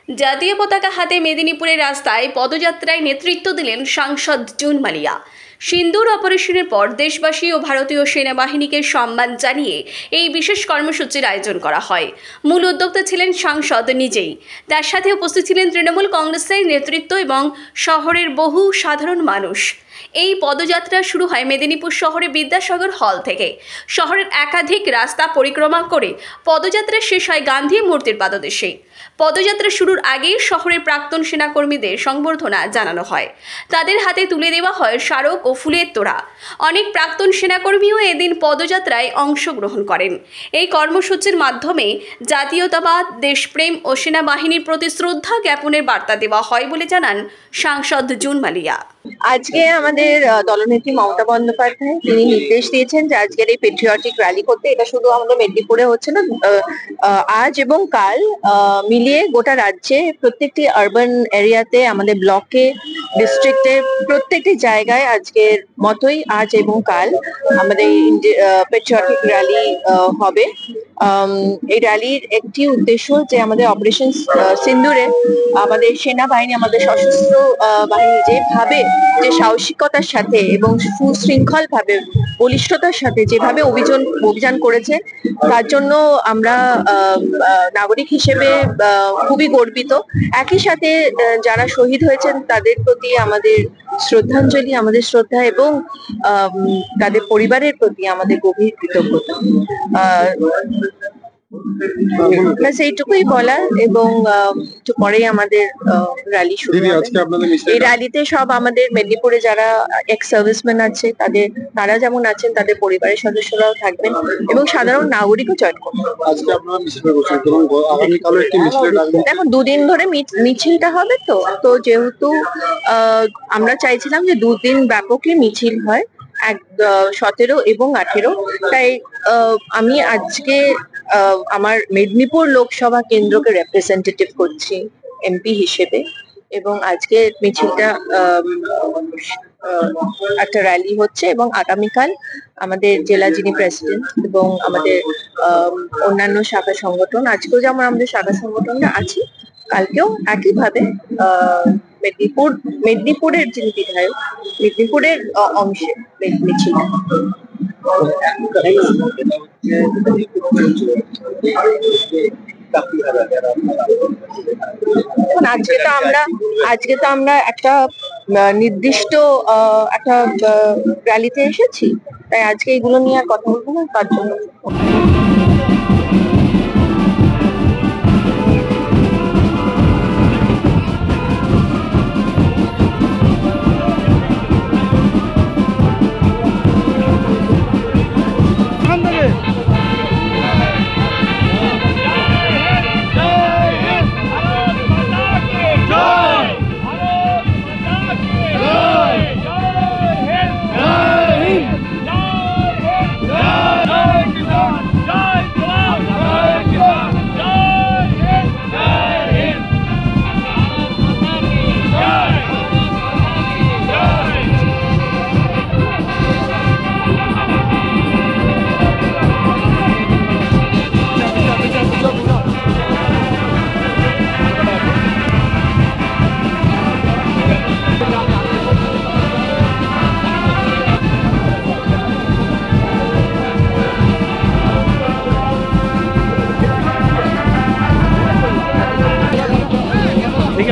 জাতীয় পতাকা হাতে মেদিনীপুরের রাস্তায় পদযাত্রায় নেতৃত্ব দিলেন সাংসদ জুন মালিয়া। সিন্দুর অপারেশনের পর দেশবাসী ও ভারতীয় সেনাবাহিনীকে সম্মান জানিয়ে এই বিশেষ কর্মসূচির আয়োজন করা হয়। মূল উদ্যোক্তা ছিলেন সাংসদ নিজেই। তার সাথে উপস্থিত ছিলেন তৃণমূল কংগ্রেসের নেতৃত্ব এবং শহরের বহু সাধারণ মানুষ। এই পদযাত্রা শুরু হয় মেদিনীপুর শহরে বিদ্যাসাগর হল থেকে। শহরের একাধিক রাস্তা পরিক্রমা করে পদযাত্রা শেষ হয় গান্ধী মূর্তির পাদদেশে। পদযাত্রা শুরুর আগেই শহরের প্রাক্তন সেনাকর্মীদের সংবর্ধনা জানানো হয়। তাদের হাতে তুলে দেওয়া হয় স্মারক ও ফুলের তোড়া। অনেক প্রাক্তন সেনাকর্মীও এদিন পদযাত্রায় অংশগ্রহণ করেন। এই কর্মসূচির মাধ্যমে জাতীয়তাবাদ, দেশপ্রেম ও সেনাবাহিনীর প্রতি শ্রদ্ধা জ্ঞাপনের বার্তা দেওয়া হয় বলে জানান সাংসদ জুন মালিয়া। আজকে আমাদের দলনেত্রী মমতা বন্দ্যোপাধ্যায় তিনি নির্দেশ দিয়েছেন যে আজকের এই পেট্রিয়টিক র্যালি করতে। এটা শুধু আমাদের মেদিনীপুরে হচ্ছে না, আজ এবং কাল মিলিয়ে গোটা রাজ্যে প্রত্যেকটি আরবান এরিয়াতে, আমাদের ব্লকে, ডিস্ট্রিক্টে, প্রত্যেকটি জায়গায় আজকের মতোই আজ এবং কাল আমাদের পেট্রিয়টিক র্যালি হবে। এই র্যালির একটি উদ্দেশ্য যে আমাদের অপারেশন সিন্দুরে আমাদের সেনাবাহিনী, আমাদের সশস্ত্র বাহিনী যেভাবে, যে সাহসিকতার সাথে এবং সুশৃঙ্খল ভাবে, বলিষ্ঠতার সাথে যেভাবে অভিযান করেছে, তার জন্য আমরা নাগরিক হিসেবে খুবই গর্বিত। একই সাথে যারা শহীদ হয়েছেন তাদের প্রতি আমাদের শ্রদ্ধাঞ্জলি, আমাদের শ্রদ্ধা এবং তাদের পরিবারের প্রতি আমাদের গভীর কৃতজ্ঞতা। সেইটুকুই বলার, এবং একটু পরেই আমাদের র্যালি শুরু হবে। এই র্যালিতে সব আমাদের মেদিনীপুরে যারা এক্স সার্ভিসম্যান আছে তারা যেমন আছেন, তাদের পরিবারের সদস্যরাও থাকবেন এবং সাধারণ নাগরিকও জয়েন করবেন। দেখুন, দুদিন ধরে মিছিলটা হবে, তো যেহেতু আমরা চাইছিলাম যে দুদিন ব্যাপকই মিছিল হয়, 17 এবং 18, তাই আমি আজকে আমার মেদিনীপুর লোকসভা কেন্দ্রকে রিপ্রেজেন্টেটিভ করছি এমপি হিসেবে, এবং আজকে মিছিলটা একটা র্যালি হচ্ছে এবং আগামীকাল আমাদের জেলা যিনি প্রেসিডেন্ট এবং আমাদের অন্যান্য শাখা সংগঠন, আজকেও যেমন আমাদের শাখা সংগঠনরা আছে, কালকেও একইভাবে মেদিনীপুরের যিনি বিধায়ক, মেদিনীপুরের অংশে মিছিল। আজকে তো আমরা একটা নির্দিষ্ট একটা র্যালিতে এসেছি, তাই আজকে এগুলো নিয়ে আর কথা বলবো না, তার জন্য। ठीक है,